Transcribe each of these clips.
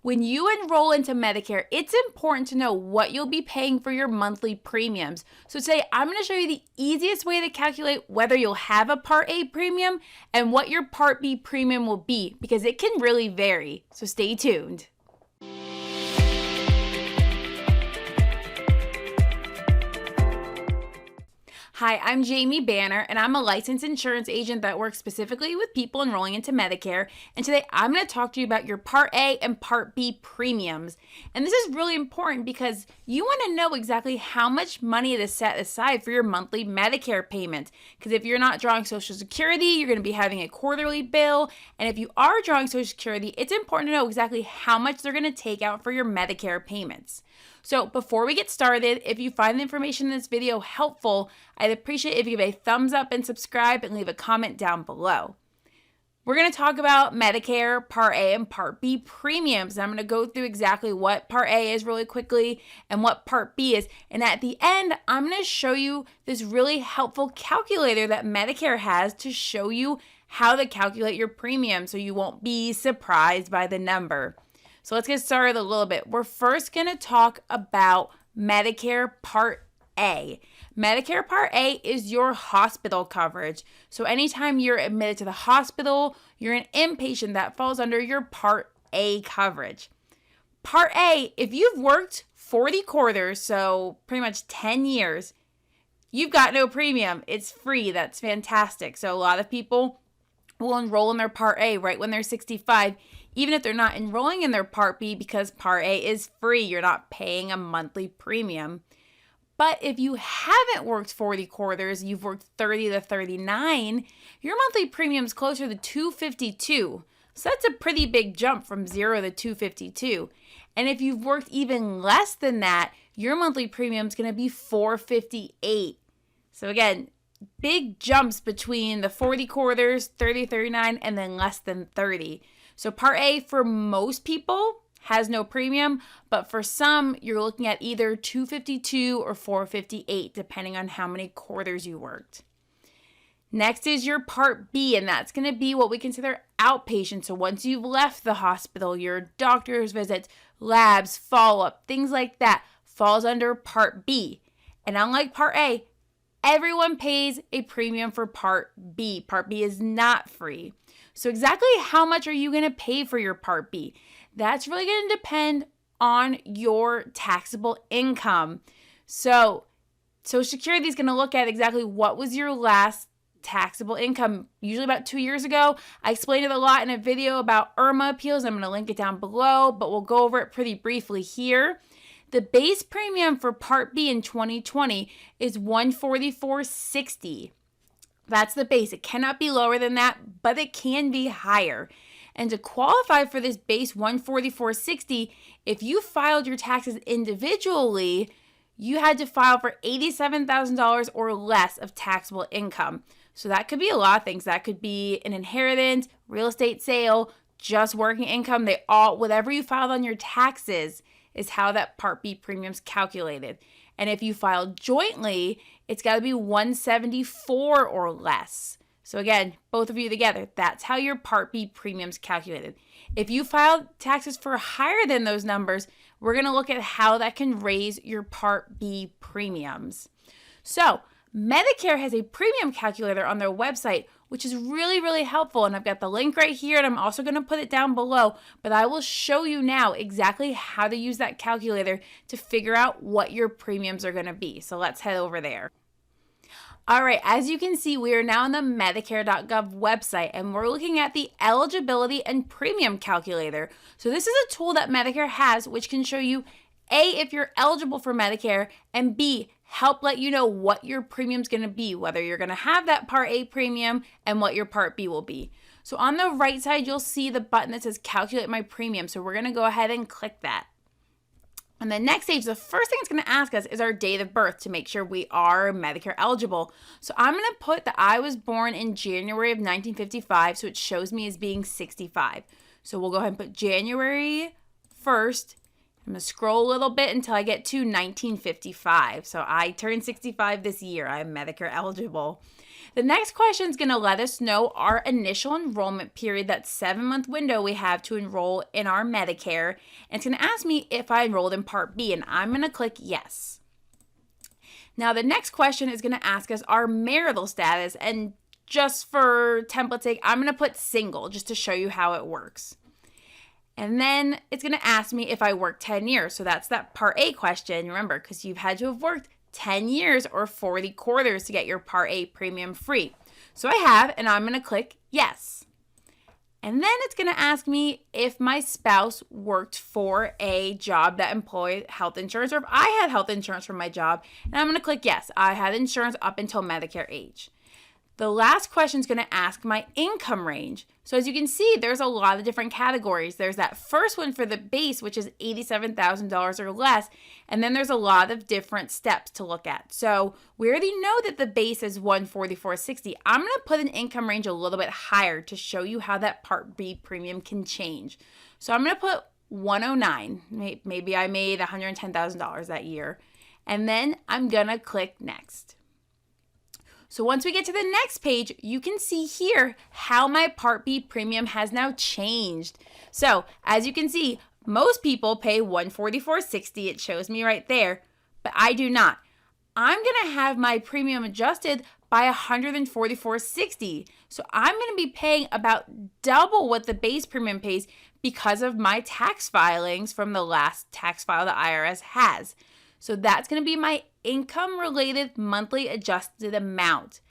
When you enroll into Medicare, it's important to know what you'll be paying for your monthly premiums. So today I'm going to show you the easiest way to calculate whether you'll have a Part A premium and what your Part B premium will be, because it can really vary. So stay tuned. Hi, I'm Jamie Banner, and I'm a licensed insurance agent that works specifically with people enrolling into Medicare. And today I'm going to talk to you about your Part A and Part B premiums. And this is really important because you want to know exactly how much money to set aside for your monthly Medicare payment. Because if you're not drawing Social Security, you're going to be having a quarterly bill. And if you are drawing Social Security, it's important to know exactly how much they're going to take out for your Medicare payments. So before we get started, if you find the information in this video helpful, I'd appreciate if you give a thumbs up and subscribe and leave a comment down below. We're going to talk about Medicare Part A and Part B premiums. I'm going to go through exactly what Part A is really quickly and what Part B is. And at the end, I'm going to show you this really helpful calculator that Medicare has to show you how to calculate your premium so you won't be surprised by the number. So let's get started a little bit. We're first going to talk about Medicare Part A. Medicare Part A is your hospital coverage. So anytime you're admitted to the hospital, you're an inpatient, that falls under your Part A coverage. Part A, if you've worked 40 quarters, so pretty much 10 years, you've got no premium. It's free. That's fantastic. So a lot of people will enroll in their Part A right when they're 65, even if they're not enrolling in their Part B, because Part A is free. You're not paying a monthly premium. But if you haven't worked 40 quarters, you've worked 30 to 39, your monthly premium is closer to $252. So that's a pretty big jump from 0 to $252. And if you've worked even less than that, your monthly premium is going to be $458. So again, big jumps between the 40 quarters, 30, 39, and then less than 30. So Part A for most people has no premium, but for some, you're looking at either $252 or $458, depending on how many quarters you worked. Next is your Part B, and that's going to be what we consider outpatient. So once you've left the hospital, your doctor's visits, labs, follow-up, things like that falls under Part B. And unlike Part A, everyone pays a premium for Part B. Part B is not free. So exactly how much are you going to pay for your Part B? That's really going to depend on your taxable income. So Social Security is going to look at exactly what was your last taxable income, usually about 2 years ago. I explained it a lot in a video about IRMA appeals. I'm going to link it down below, but we'll go over it pretty briefly here. The base premium for Part B in 2020 is $144.60. That's the base. It cannot be lower than that, but it can be higher. And to qualify for this base $144.60, if you filed your taxes individually, you had to file for $87,000 or less of taxable income. So that could be a lot of things. That could be an inheritance, real estate sale, just working income. Whatever you filed on your taxes is how that Part B premium is calculated. And if you file jointly, it's got to be $174 or less. So again, both of you together, that's how your Part B premium is calculated. If you filed taxes for higher than those numbers, we're going to look at how that can raise your Part B premiums. So Medicare has a premium calculator on their website, which is really, really helpful. And I've got the link right here, and I'm also going to put it down below. But I will show you now exactly how to use that calculator to figure out what your premiums are going to be. So let's head over there. All right, as you can see, we are now on the Medicare.gov website, and we're looking at the eligibility and premium calculator. So this is a tool that Medicare has, which can show you A, if you're eligible for Medicare, and B, help let you know what your premium's going to be, whether you're going to have that Part A premium and what your Part B will be. So on the right side, you'll see the button that says Calculate My Premium. So we're going to go ahead and click that. On the next page, the first thing it's going to ask us is our date of birth to make sure we are Medicare eligible. So I'm going to put that I was born in January of 1955, so it shows me as being 65. So we'll go ahead and put January 1st, I'm going to scroll a little bit until I get to 1955. So I turned 65 this year. I'm Medicare eligible. The next question is going to let us know our initial enrollment period, that 7-month window we have to enroll in our Medicare. And it's going to ask me if I enrolled in Part B, and I'm going to click yes. Now, the next question is going to ask us our marital status, and just for template's sake, I'm going to put single just to show you how it works. And then it's going to ask me if I worked 10 years. So that's that Part A question, remember, because you've had to have worked 10 years or 40 quarters to get your Part A premium free. So I have, and I'm going to click yes. And then it's going to ask me if my spouse worked for a job that employed health insurance, or if I had health insurance for my job. And I'm going to click yes. I had insurance up until Medicare age. The last question is going to ask my income range. So as you can see, there's a lot of different categories. There's that first one for the base, which is $87,000 or less. And then there's a lot of different steps to look at. So we already know that the base is $144.60. I'm going to put an income range a little bit higher to show you how that Part B premium can change. So I'm going to put 109. Maybe I made $110,000 that year. And then I'm going to click next. So once we get to the next page, you can see here how my Part B premium has now changed. So as you can see, most people pay $144.60. It shows me right there, but I do not. I'm going to have my premium adjusted by $144.60. So I'm going to be paying about double what the base premium pays because of my tax filings from the last tax file the IRS has. So that's going to be my income-related monthly adjusted amount,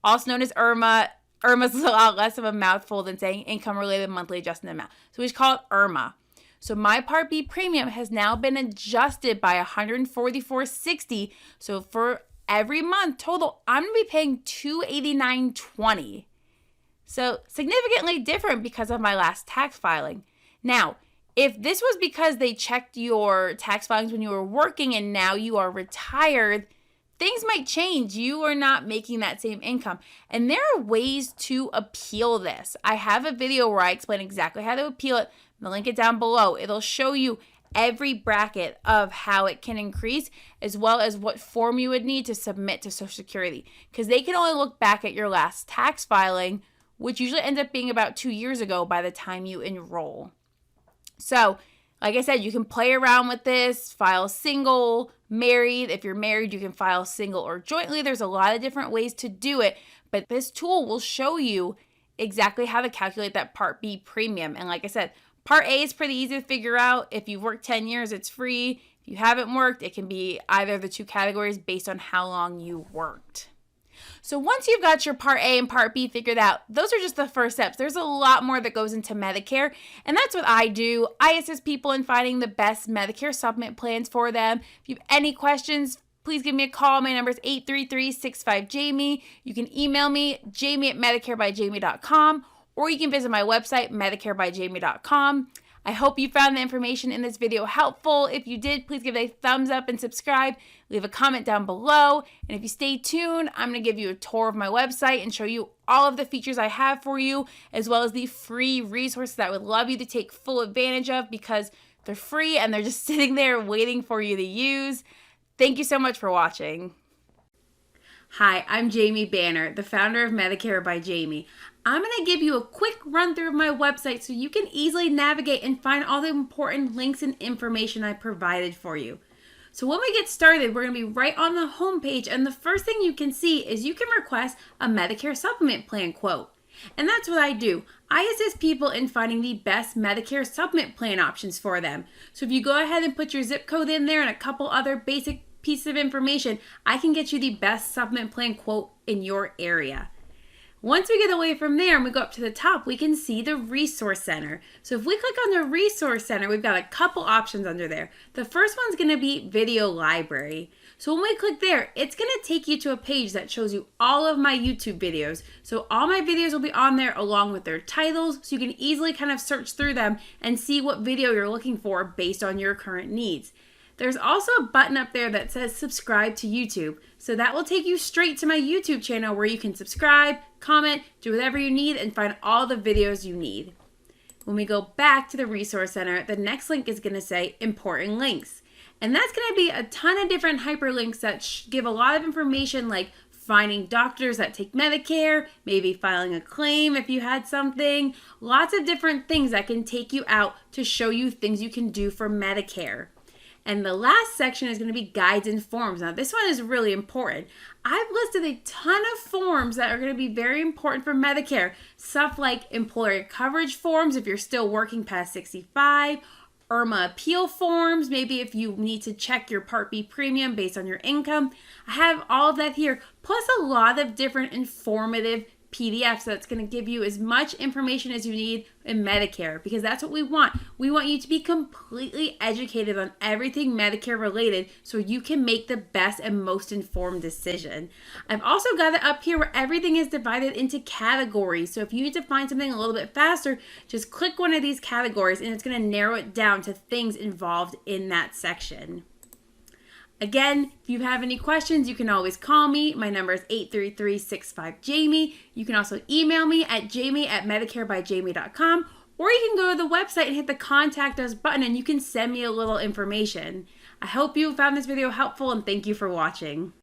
also known as IRMA. IRMA's a lot less of a mouthful than saying income-related monthly adjusted amount. So we just call it IRMA. So my Part B premium has now been adjusted by $144.60. So for every month total, I'm going to be paying $289.20. So significantly different because of my last tax filing. Now, if this was because they checked your tax filings when you were working and now you are retired, things might change. You are not making that same income. And there are ways to appeal this. I have a video where I explain exactly how to appeal it. I'll link it down below. It'll show you every bracket of how it can increase, as well as what form you would need to submit to Social Security. Because they can only look back at your last tax filing, which usually ends up being about 2 years ago by the time you enroll. So, like I said, you can play around with this, file single, married. If you're married, you can file single or jointly. There's a lot of different ways to do it, but this tool will show you exactly how to calculate that Part B premium. And like I said, Part A is pretty easy to figure out. If you've worked 10 years, it's free. If you haven't worked, it can be either of the two categories based on how long you worked. So once you've got your Part A and Part B figured out, those are just the first steps. There's a lot more that goes into Medicare, and that's what I do. I assist people in finding the best Medicare supplement plans for them. If you have any questions, please give me a call. My number is 833-65-JAMIE. You can email me, jamie@medicarebyjamie.com, or you can visit my website, medicarebyjamie.com. I hope you found the information in this video helpful. If you did, please give it a thumbs up and subscribe. Leave a comment down below. And if you stay tuned, I'm going to give you a tour of my website and show you all of the features I have for you, as well as the free resources that I would love you to take full advantage of because they're free and they're just sitting there waiting for you to use. Thank you so much for watching. Hi, I'm Jamie Banner, the founder of Medicare by Jamie. I'm going to give you a quick run through of my website so you can easily navigate and find all the important links and information I provided for you. So when we get started, we're going to be right on the home page, and the first thing you can see is you can request a Medicare supplement plan quote. And that's what I do. I assist people in finding the best Medicare supplement plan options for them. So if you go ahead and put your zip code in there and a couple other basic pieces of information, I can get you the best supplement plan quote in your area. Once we get away from there and we go up to the top, we can see the Resource Center. So if we click on the Resource Center, we've got a couple options under there. The first one's going to be Video Library. So when we click there, it's going to take you to a page that shows you all of my YouTube videos. So all my videos will be on there along with their titles, so you can easily kind of search through them and see what video you're looking for based on your current needs. There's also a button up there that says subscribe to YouTube. So that will take you straight to my YouTube channel where you can subscribe, comment, do whatever you need, and find all the videos you need. When we go back to the Resource Center, the next link is going to say Important Links. And that's going to be a ton of different hyperlinks that give a lot of information, like finding doctors that take Medicare, maybe filing a claim if you had something, lots of different things that can take you out to show you things you can do for Medicare. And the last section is going to be guides and forms. Now, this one is really important. I've listed a ton of forms that are going to be very important for Medicare. Stuff like employer coverage forms if you're still working past 65, IRMA appeal forms, maybe if you need to check your Part B premium based on your income. I have all of that here, plus a lot of different informative PDFs that's going to give you as much information as you need in Medicare, because that's what we want. We want you to be completely educated on everything Medicare related so you can make the best and most informed decision. I've also got it up here where everything is divided into categories. So if you need to find something a little bit faster, just click one of these categories and it's going to narrow it down to things involved in that section. Again, if you have any questions, you can always call me. My number is 833-65-JAMIE. You can also email me at jamie@medicarebyjamie.com, or you can go to the website and hit the Contact Us button and you can send me a little information. I hope you found this video helpful and thank you for watching.